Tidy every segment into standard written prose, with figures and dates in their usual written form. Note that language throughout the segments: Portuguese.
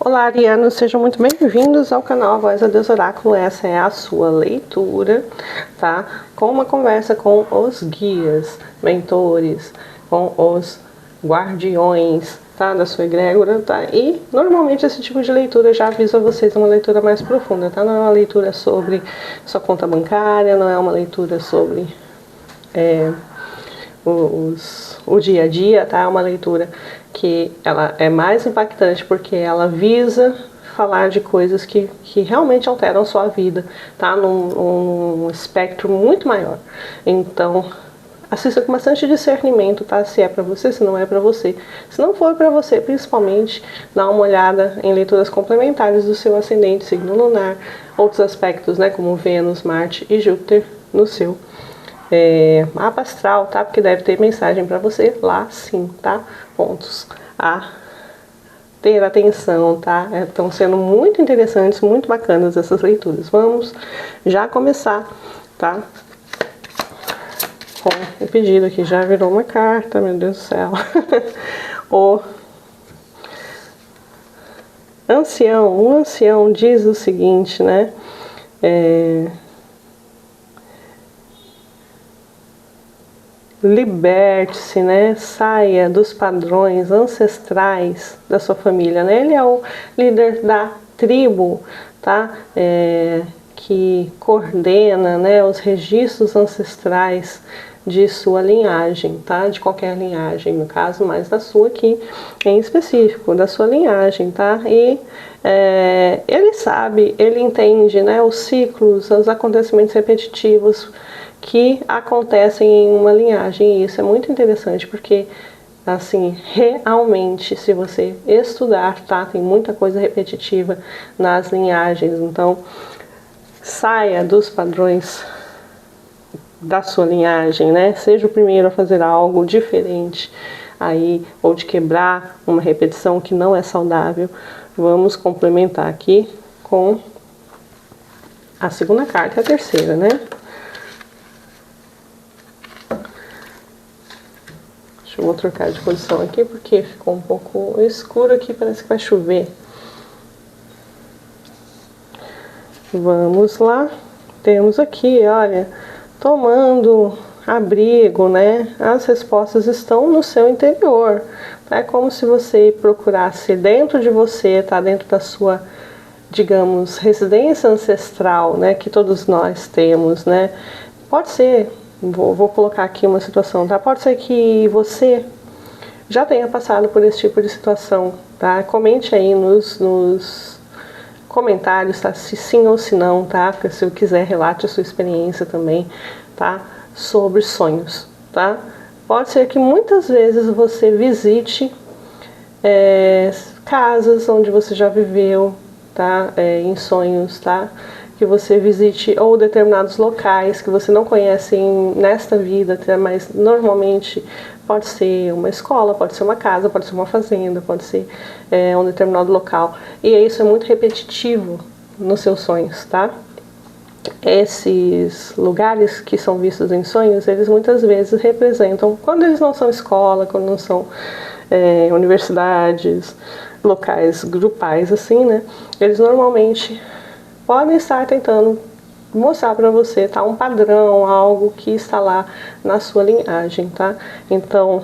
Olá, arianos, sejam muito bem-vindos ao canal A Voz da Deus Oráculo. Essa é a sua leitura, tá? Com uma conversa com os guias, mentores, com os guardiões, tá? Da sua egrégora, tá? E normalmente esse tipo de leitura já avisa vocês uma leitura mais profunda, tá? Não é uma leitura sobre sua conta bancária, não é uma leitura sobre o dia a dia, tá? É uma leitura que ela é mais impactante porque ela visa falar de coisas que realmente alteram sua vida, tá? Num espectro muito maior. Então, assista com bastante discernimento, tá? Se é pra você, se não é pra você. Se não for pra você, principalmente, dá uma olhada em leituras complementares do seu ascendente, signo lunar, outros aspectos, né? Como Vênus, Marte e Júpiter no seu mapa astral, tá? Porque deve ter mensagem pra você lá sim, tá? Pontos a ter atenção, tá? Estão sendo muito interessantes, muito bacanas essas leituras. Vamos já começar, tá? Com o pedido aqui, já virou uma carta, meu Deus do céu. O ancião diz o seguinte, né? Liberte-se, né? Saia dos padrões ancestrais da sua família, né? Ele é o líder da tribo, tá? Que coordena, né, os registros ancestrais de sua linhagem, tá? De qualquer linhagem, no caso, mas da sua aqui em específico, da sua linhagem, tá? E ele sabe, ele entende, né, os ciclos, os acontecimentos repetitivos que acontecem em uma linhagem, e isso é muito interessante porque, assim, realmente, se você estudar, tá, tem muita coisa repetitiva nas linhagens, então saia dos padrões da sua linhagem, né, seja o primeiro a fazer algo diferente aí, ou de quebrar uma repetição que não é saudável. Vamos complementar aqui com a segunda carta e a terceira, né? Eu vou trocar de posição aqui porque ficou um pouco escuro aqui, parece que vai chover. Vamos lá. Temos aqui, olha, tomando abrigo, né? As respostas estão no seu interior. É como se você procurasse dentro de você, tá? Dentro da sua, digamos, residência ancestral, né? Que todos nós temos, né? Pode ser... Vou colocar aqui uma situação, tá? Pode ser que você já tenha passado por esse tipo de situação, tá? Comente aí nos comentários, tá? Se sim ou se não, tá? Porque se eu quiser, relate a sua experiência também, tá? Sobre sonhos, tá? Pode ser que muitas vezes você visite casas onde você já viveu, tá? Em sonhos, tá? Que você visite ou determinados locais que você não conhece nesta vida, mas normalmente pode ser uma escola, pode ser uma casa, pode ser uma fazenda, pode ser um determinado local. E isso é muito repetitivo nos seus sonhos, tá? Esses lugares que são vistos em sonhos, eles muitas vezes representam, quando eles não são escola, quando não são universidades, locais grupais assim, né? Eles normalmente podem estar tentando mostrar para você, tá, um padrão, algo que está lá na sua linhagem, tá? Então,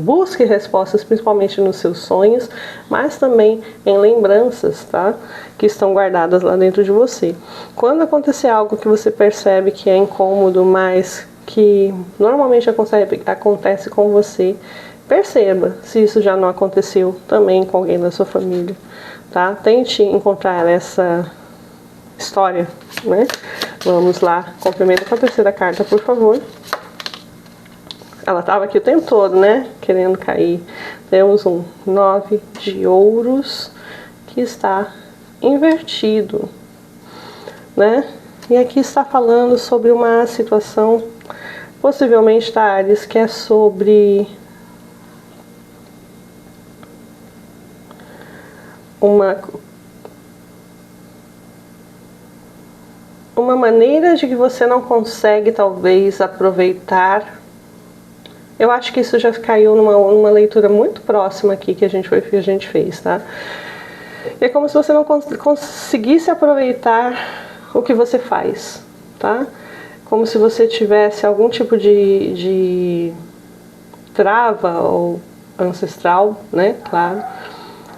busque respostas principalmente nos seus sonhos, mas também em lembranças, tá? Que estão guardadas lá dentro de você. Quando acontecer algo que você percebe que é incômodo, mas que normalmente acontece com você, perceba se isso já não aconteceu também com alguém da sua família. Tá? Tente encontrar essa história, né? Vamos lá, complementa com a terceira carta, por favor. Ela estava aqui o tempo todo, né? Querendo cair. Temos um 9 de ouros que está invertido, né? E aqui está falando sobre uma situação, possivelmente, tá, Ares, que é sobre uma maneira de que você não consegue talvez aproveitar Eu acho que isso já caiu numa leitura muito próxima aqui que a gente fez, tá? É como se você não conseguisse aproveitar o que você faz, tá? Como se você tivesse algum tipo de trava ou ancestral, né? Claro,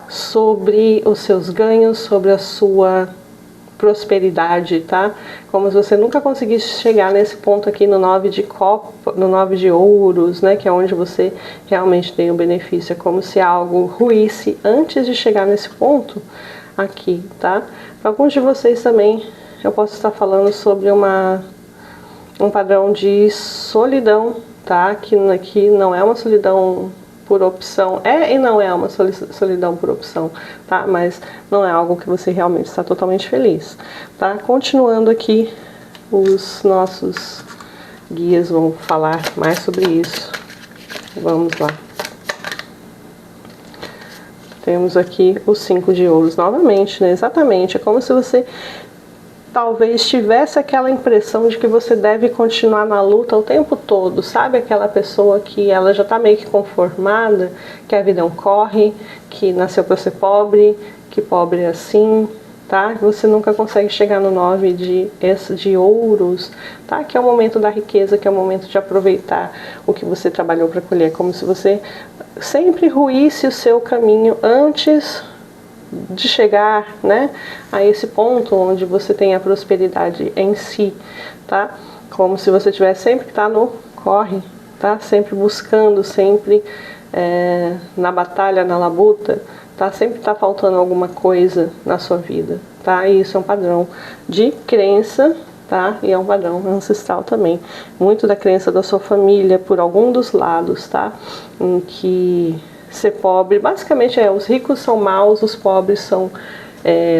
sobre os seus ganhos, sobre a sua prosperidade, tá? Como se você nunca conseguisse chegar nesse ponto aqui no 9 de copa, no 9 de ouros, né? Que é onde você realmente tem o benefício. É como se algo ruísse antes de chegar nesse ponto aqui, tá? Para alguns de vocês também, eu posso estar falando sobre um padrão de solidão, tá? Que não é uma solidão por opção, e não é uma solidão por opção, tá? Mas não é algo que você realmente está totalmente feliz, tá? Continuando aqui, os nossos guias vão falar mais sobre isso. Vamos lá. Temos aqui os 5 de ouros novamente, né? Exatamente, é como se você talvez tivesse aquela impressão de que você deve continuar na luta o tempo todo, sabe? Aquela pessoa que ela já tá meio que conformada, que a vida é um corre, que nasceu para ser pobre, que pobre é assim, tá? Você nunca consegue chegar no 9 de ouros, tá? Que é o momento da riqueza, que é o momento de aproveitar o que você trabalhou para colher, como se você sempre ruísse o seu caminho antes de chegar, né, a esse ponto onde você tem a prosperidade em si, tá? Como se você tivesse sempre que tá no corre, tá? Sempre buscando, sempre na batalha, na labuta, tá? Sempre tá faltando alguma coisa na sua vida, tá? E isso é um padrão de crença, tá? E é um padrão ancestral também, muito da crença da sua família por algum dos lados, tá? Em que ser pobre, basicamente os ricos são maus, os pobres são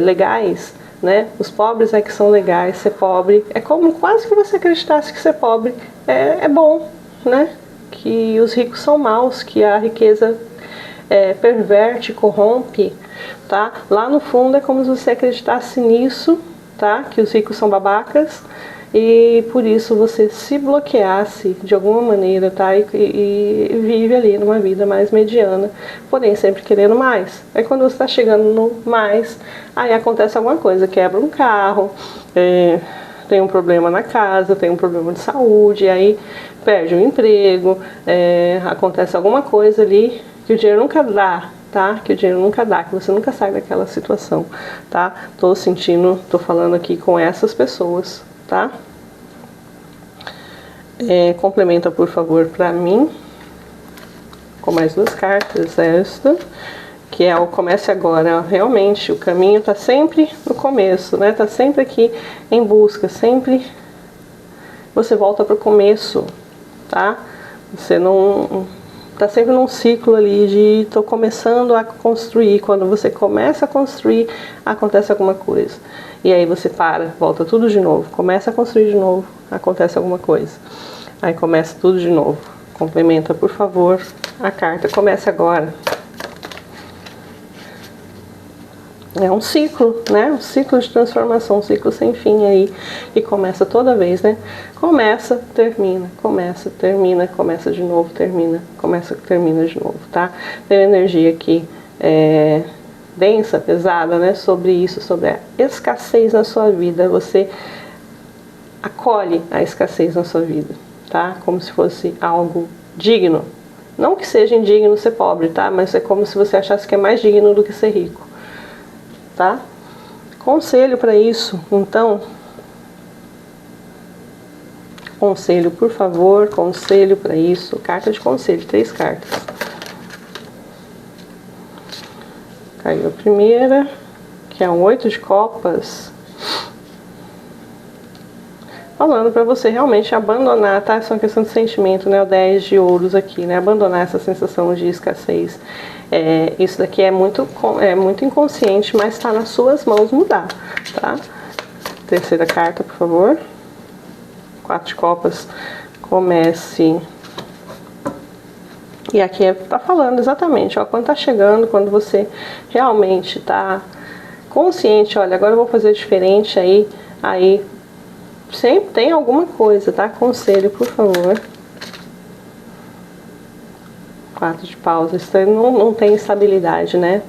legais, né? Os pobres é que são legais, ser pobre é como quase que você acreditasse que ser pobre é bom, né? Que os ricos são maus, que a riqueza perverte, corrompe, tá? Lá no fundo é como se você acreditasse nisso, tá? Que os ricos são babacas e por isso você se bloqueasse de alguma maneira, tá? E vive ali numa vida mais mediana, porém sempre querendo mais. Aí quando você está chegando no mais, aí acontece alguma coisa, quebra um carro, tem um problema na casa, tem um problema de saúde, aí perde o emprego, acontece alguma coisa ali que o dinheiro nunca dá, tá? Que o dinheiro nunca dá, que você nunca sai daquela situação, tá? Tô falando aqui com essas pessoas, tá? Complementa, por favor, para mim, com mais 2 cartas, esta, que é o comece agora. Realmente, o caminho tá sempre no começo, né? Tá sempre aqui em busca, sempre você volta pro começo, tá? Você não tá sempre num ciclo ali de tô começando a construir. Quando você começa a construir, acontece alguma coisa. E aí você para, volta tudo de novo, começa a construir de novo, acontece alguma coisa. Aí começa tudo de novo. Complementa, por favor, a carta. Começa agora. É um ciclo, né? Um ciclo de transformação, um ciclo sem fim aí. E começa toda vez, né? Começa, termina, começa, termina, começa de novo, termina, começa, termina de novo, tá? Tem energia aqui densa, pesada, né? Sobre isso, sobre a escassez na sua vida. Você acolhe a escassez na sua vida, tá? Como se fosse algo digno. Não que seja indigno ser pobre, tá? Mas é como se você achasse que é mais digno do que ser rico, tá? Conselho para isso, então. Conselho, por favor, conselho para isso. Carta de conselho, 3 cartas. Caiu a primeira, que é um 8 de copas. Falando para você realmente abandonar, tá? Isso é uma questão de sentimento, né? O 10 de ouros aqui, né? Abandonar essa sensação de escassez. Isso daqui é muito inconsciente, mas está nas suas mãos mudar, tá? Terceira carta, por favor. 4 de copas. Comece. E aqui tá falando exatamente, ó, quando tá chegando, quando você realmente tá consciente, olha, agora eu vou fazer diferente, aí sempre tem alguma coisa, tá? Conselho, por favor. 4 de paus, isso não tem estabilidade, né?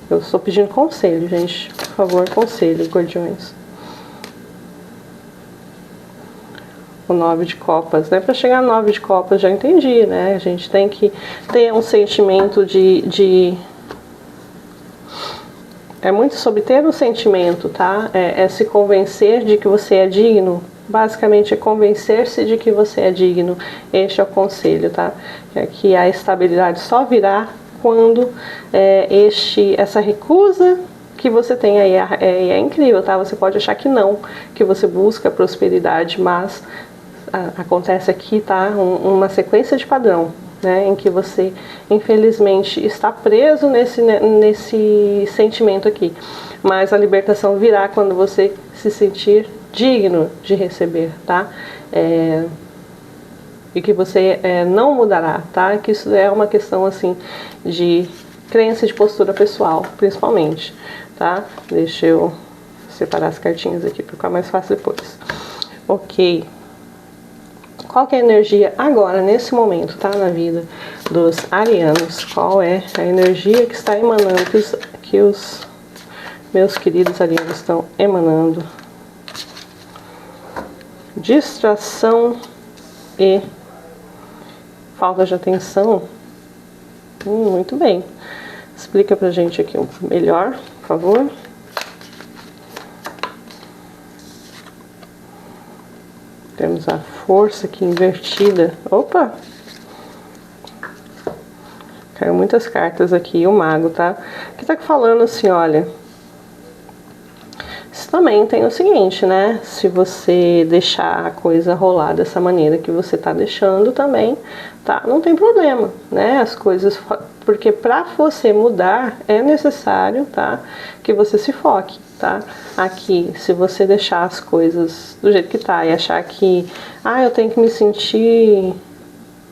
Eu estou pedindo conselho, gente. Por favor, conselho, guardiões. O 9 de copas, né? Para chegar no 9 de copas, já entendi, né? A gente tem que ter um sentimento É muito sobre ter um sentimento, tá? É se convencer de que você é digno. Basicamente, é convencer-se de que você é digno. Este é o conselho, tá? É que a estabilidade só virá quando essa recusa que você tem aí é incrível, tá? Você pode achar que não, que você busca prosperidade, mas acontece aqui, tá? Uma sequência de padrão, né? Em que você, infelizmente, está preso nesse sentimento aqui. Mas a libertação virá quando você se sentir digno de receber, tá? E que você não mudará, tá? Que isso é uma questão, assim, de crença, de postura pessoal, principalmente, tá? Deixa eu separar as cartinhas aqui para ficar mais fácil depois. Ok. Qual que é a energia agora, nesse momento, tá? Na vida dos arianos. Qual é a energia que está emanando, que os meus queridos arianos estão emanando? Distração e falta de atenção. Muito bem. Explica pra gente aqui melhor, por favor. Temos a força aqui invertida. Opa! Caiu muitas cartas aqui. O mago, tá? Que tá falando assim, olha. Isso também tem o seguinte, né? Se você deixar a coisa rolar dessa maneira que você tá deixando também, tá? Não tem problema, né? As coisas... Porque pra você mudar é necessário, tá? Que você se foque, tá? Aqui, se você deixar as coisas do jeito que tá e achar que... eu tenho que me sentir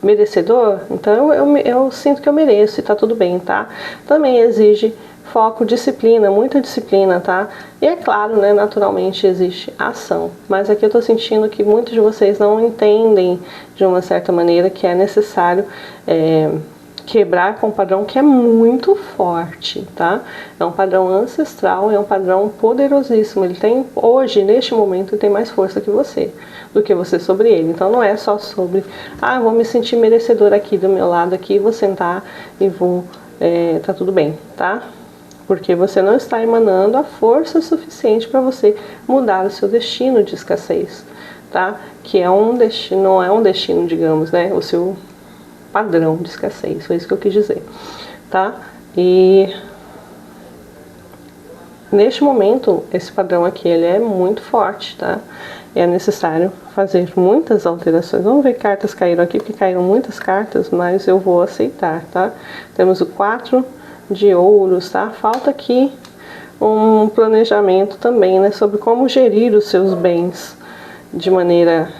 merecedor, então eu sinto que eu mereço e tá tudo bem, tá? Também exige foco, disciplina, muita disciplina, tá? E é claro, né, naturalmente existe ação, mas aqui eu tô sentindo que muitos de vocês não entendem de uma certa maneira que é necessário quebrar com um padrão que é muito forte, tá? É um padrão ancestral, é um padrão poderosíssimo. Ele tem, hoje, neste momento, ele tem mais força que você, do que você sobre ele. Então não é só sobre, vou me sentir merecedor aqui do meu lado aqui, vou sentar e vou, tá tudo bem, tá? Porque você não está emanando a força suficiente para você mudar o seu destino de escassez, tá? Que é um destino, não é um destino, digamos, né? O seu padrão de escassez, foi isso que eu quis dizer, tá? E neste momento, esse padrão aqui, ele é muito forte, tá? É necessário fazer muitas alterações. Vamos ver que cartas caíram aqui, porque caíram muitas cartas, mas eu vou aceitar, tá? Temos o 4 de ouros, tá? Falta aqui um planejamento também, né? Sobre como gerir os seus bens de maneira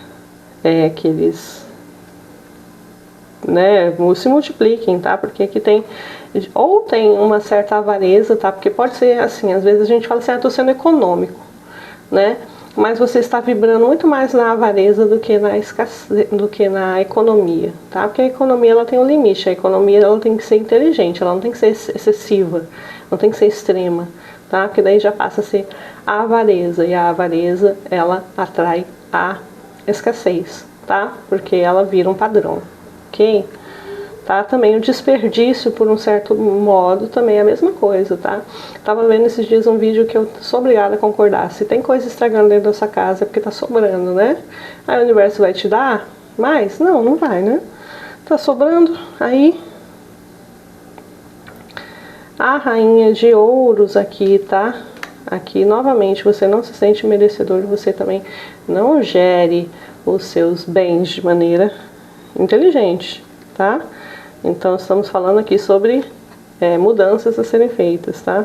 que eles, né, se multipliquem, tá? Porque aqui tem uma certa avareza, tá? Porque pode ser assim, às vezes a gente fala assim, tô sendo econômico, né? Mas você está vibrando muito mais na avareza do que na escassez, do que na economia, tá? Porque a economia, ela tem um limite, a economia, ela tem que ser inteligente, ela não tem que ser excessiva, não tem que ser extrema, tá? Porque daí já passa a ser a avareza, e a avareza, ela atrai a escassez, tá? Porque ela vira um padrão, ok? Tá? Também o desperdício, por um certo modo, também é a mesma coisa, tá? Tava vendo esses dias um vídeo que eu sou obrigada a concordar. Se tem coisa estragando dentro da sua casa é porque tá sobrando, né? Aí o universo vai te dar mais? Não, não vai, né? Tá sobrando, aí... A rainha de ouros aqui, tá? Aqui, novamente, você não se sente merecedor, você também não gere os seus bens de maneira inteligente, tá? Então, estamos falando aqui sobre mudanças a serem feitas, tá?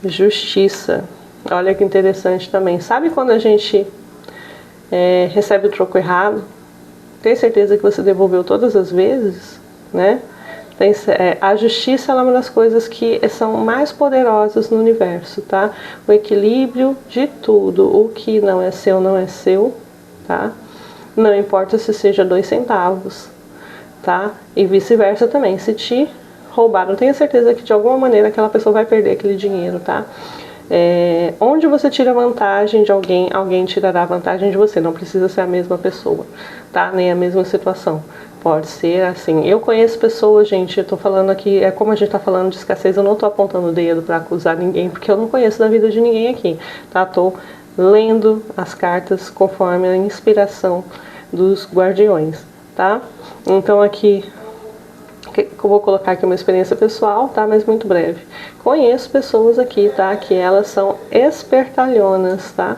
Justiça. Olha que interessante também. Sabe quando a gente recebe o troco errado? Tem certeza que você devolveu todas as vezes, né? A justiça é uma das coisas que são mais poderosas no universo, tá? O equilíbrio de tudo. O que não é seu, não é seu, tá? Não importa se seja 2 centavos. tá? E vice-versa também. Se te roubaram, tenha certeza que de alguma maneira aquela pessoa vai perder aquele dinheiro, tá? Onde você tira vantagem de alguém, alguém tirará vantagem de você. Não precisa ser a mesma pessoa, tá? Nem a mesma situação. Pode ser assim. Eu conheço pessoas, gente, eu tô falando aqui, como a gente tá falando de escassez, eu não tô apontando o dedo pra acusar ninguém, porque eu não conheço da vida de ninguém aqui, tá? Tô lendo as cartas conforme a inspiração dos guardiões, tá? Então aqui eu vou colocar aqui uma experiência pessoal, tá? Mas muito breve. Conheço pessoas aqui, tá? Que elas são espertalhonas, tá?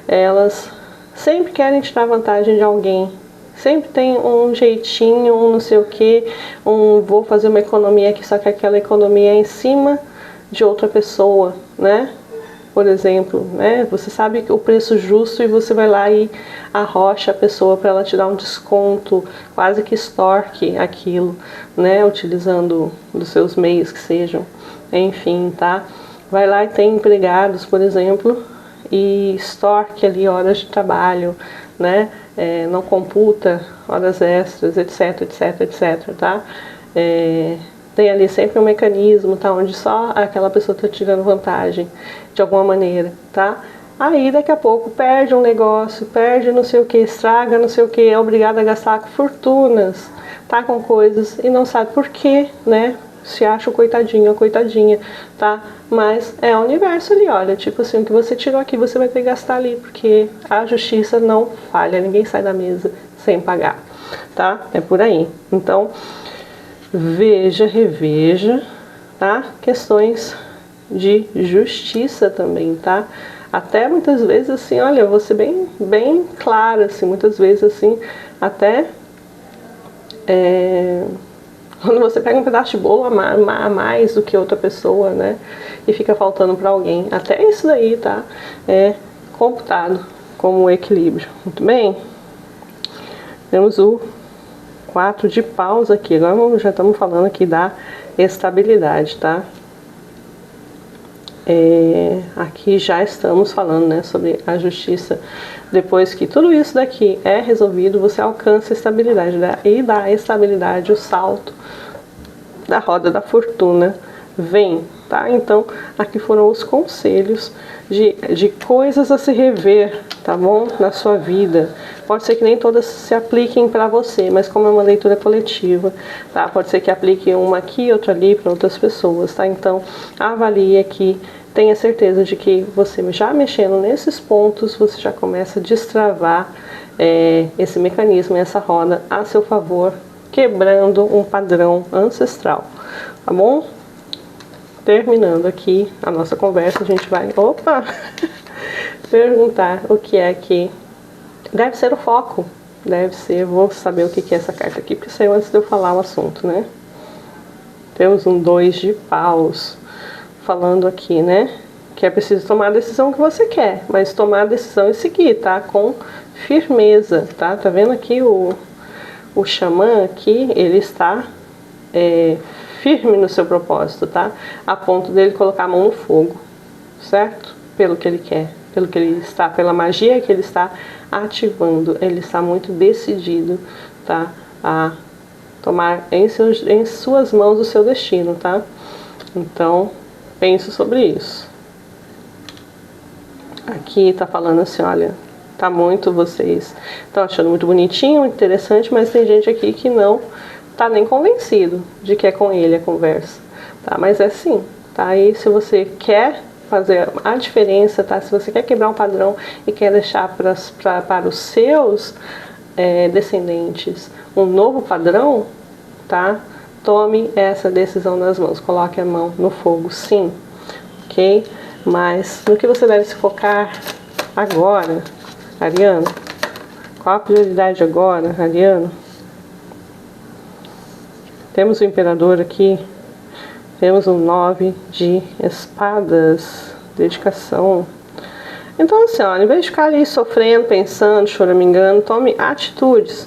Elas sempre querem tirar vantagem de alguém. Sempre tem um jeitinho, um não sei o que, vou fazer uma economia aqui, só que aquela economia é em cima de outra pessoa, né? Por exemplo, né? Você sabe que o preço justo e você vai lá e arrocha a pessoa para ela te dar um desconto, quase que extorque aquilo, né? Utilizando dos seus meios que sejam, enfim, tá? Vai lá e tem empregados, por exemplo, e extorque ali horas de trabalho, né? Não computa horas extras, etc, etc, etc, tá? Tem ali sempre um mecanismo, tá? Onde só aquela pessoa está tirando vantagem de alguma maneira, tá? Aí daqui a pouco perde um negócio, perde não sei o que, estraga não sei o que, é obrigado a gastar fortunas, tá? Com coisas e não sabe por quê, né? Se acha o coitadinho, a coitadinha, tá? Mas é o universo ali, olha, tipo assim, o que você tirou aqui você vai ter que gastar ali, porque a justiça não falha, ninguém sai da mesa sem pagar, tá? É por aí. Então, veja, reveja, tá? Questões de justiça também, tá? Até muitas vezes assim, olha, eu vou ser bem clara, assim, muitas vezes assim, até quando você pega um pedaço de bolo a mais do que outra pessoa, né? E fica faltando para alguém, até isso daí, tá? É computado como equilíbrio. Muito bem? Temos o 4 de paus aqui. Agora já estamos falando aqui da estabilidade, tá? Aqui já estamos falando, né, sobre a justiça. Depois que tudo isso daqui é resolvido, você alcança a estabilidade, né? E da estabilidade o salto da roda da fortuna vem, tá? Então aqui foram os conselhos de coisas a se rever, tá bom? Na sua vida. Pode ser que nem todas se apliquem para você, mas como é uma leitura coletiva, tá? Pode ser que aplique uma aqui, outra ali para outras pessoas, tá? Então avalie aqui. Tenha certeza de que você já mexendo nesses pontos, você já começa a destravar esse mecanismo, essa roda a seu favor, quebrando um padrão ancestral, tá bom? Terminando aqui a nossa conversa, a gente vai, perguntar o que é que deve ser o foco, vou saber o que é essa carta aqui, porque saiu antes de eu falar o assunto, né? Temos um 2 de paus, falando aqui, né? Que é preciso tomar a decisão que você quer, mas tomar a decisão e seguir, tá? Com firmeza, tá? Tá vendo aqui o xamã aqui, ele está firme no seu propósito, tá? A ponto dele colocar a mão no fogo, certo? Pelo que ele quer, pela magia que ele está ativando, ele está muito decidido, tá? A tomar em suas mãos o seu destino, tá? Então, pense sobre isso. Aqui tá falando assim, olha, vocês estão achando muito bonitinho, muito interessante, mas tem gente aqui que não tá nem convencido de que é com ele a conversa, tá? Mas é sim, tá? E se você quer fazer a diferença, tá? Se você quer quebrar um padrão e quer deixar para os seus descendentes um novo padrão, tá? Tome essa decisão nas mãos, coloque a mão no fogo, sim, ok? Mas no que você deve se focar agora, Ariano? Qual a prioridade agora, Ariano? Temos o imperador aqui, temos um 9 de espadas, dedicação. Então assim, ó, em vez de ficar ali sofrendo, pensando, choramingando, tome atitudes,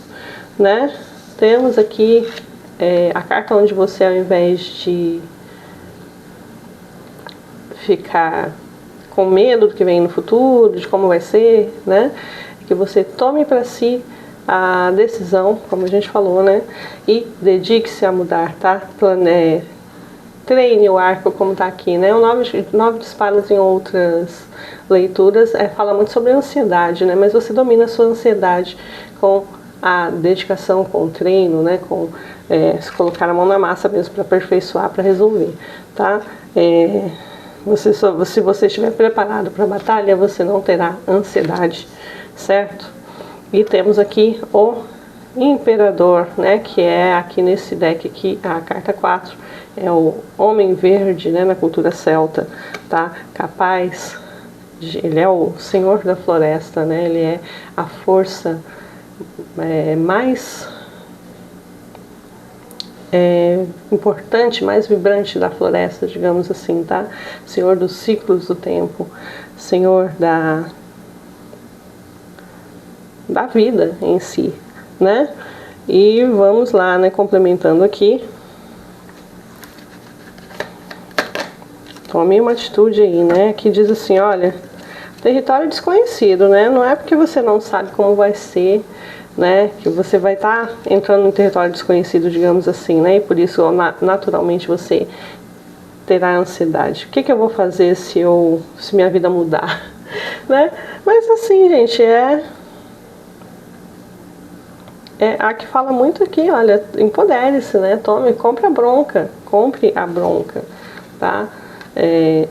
né? Temos aqui a carta onde você, ao invés de ficar com medo do que vem no futuro, de como vai ser, né? Que você tome para si a decisão, como a gente falou, né? E dedique-se a mudar, tá? Treine o arco, como tá aqui, né? O nove de espadas em outras leituras fala muito sobre ansiedade, né? Mas você domina a sua ansiedade com a dedicação, com o treino, né? Com se colocar a mão na massa mesmo para aperfeiçoar, para resolver, tá? Se você estiver preparado para a batalha, você não terá ansiedade, certo? E temos aqui o Imperador, né, que é aqui nesse deck aqui, a carta 4, é o Homem Verde, né, na cultura celta, tá? Capaz, ele é o Senhor da Floresta, né? Ele é a força mais importante, mais vibrante da floresta, digamos assim, tá? Senhor dos ciclos do tempo, Senhor da vida em si, né? E vamos lá, né, complementando aqui. Tome uma atitude aí, né, que diz assim, olha, território desconhecido, né? Não é porque você não sabe como vai ser, né, que você vai estar entrando em território desconhecido, digamos assim, né? E por isso, naturalmente, você terá ansiedade. O que eu vou fazer se minha vida mudar, né? Mas assim, gente, a que fala muito aqui, olha, empodere-se, né? Compre a bronca, tá?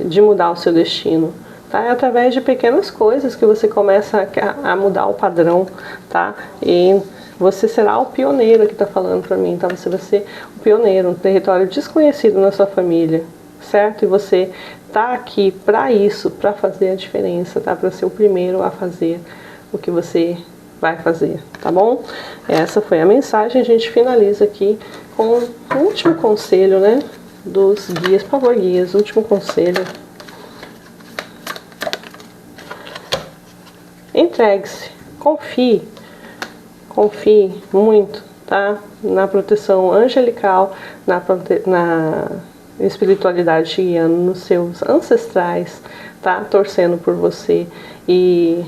De mudar o seu destino, tá? É através de pequenas coisas que você começa a mudar o padrão, tá? E você será o pioneiro que tá falando pra mim, tá? Você vai ser o pioneiro, um território desconhecido na sua família, certo? E você tá aqui pra isso, pra fazer a diferença, tá? Pra ser o primeiro a fazer o que você vai fazer, tá bom? Essa foi a mensagem. A gente finaliza aqui com o último conselho, né, dos guias. Por favor, guias, último conselho. Entregue-se, confie muito, tá? Na proteção angelical, na espiritualidade te guiando, nos seus ancestrais, tá? Torcendo por você. E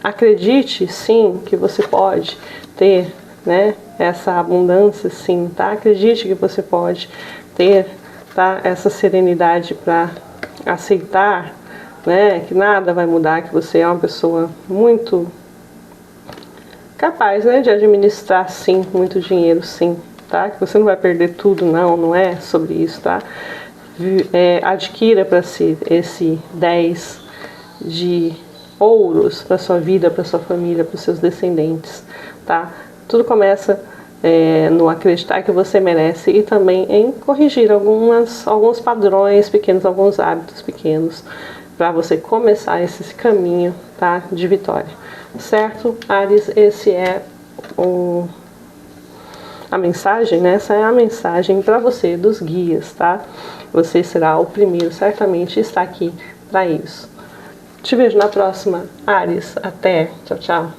acredite sim que você pode ter, né, essa abundância, sim, tá? Acredite que você pode ter, tá, essa serenidade para aceitar, né, que nada vai mudar, que você é uma pessoa muito capaz, né, de administrar, sim, muito dinheiro, sim, tá? Que você não vai perder tudo, não é sobre isso, tá? Adquira para si esse 10 de ouros para sua vida, para sua família, para os seus descendentes, tá? Tudo começa no acreditar que você merece e também em corrigir alguns padrões pequenos, alguns hábitos pequenos, para você começar esse caminho, tá, de vitória, certo? Áries, esse é a mensagem, né? Essa é a mensagem para você dos guias, tá? Você será o primeiro, certamente está aqui para isso. Te vejo na próxima, Áries. Até. Tchau, tchau.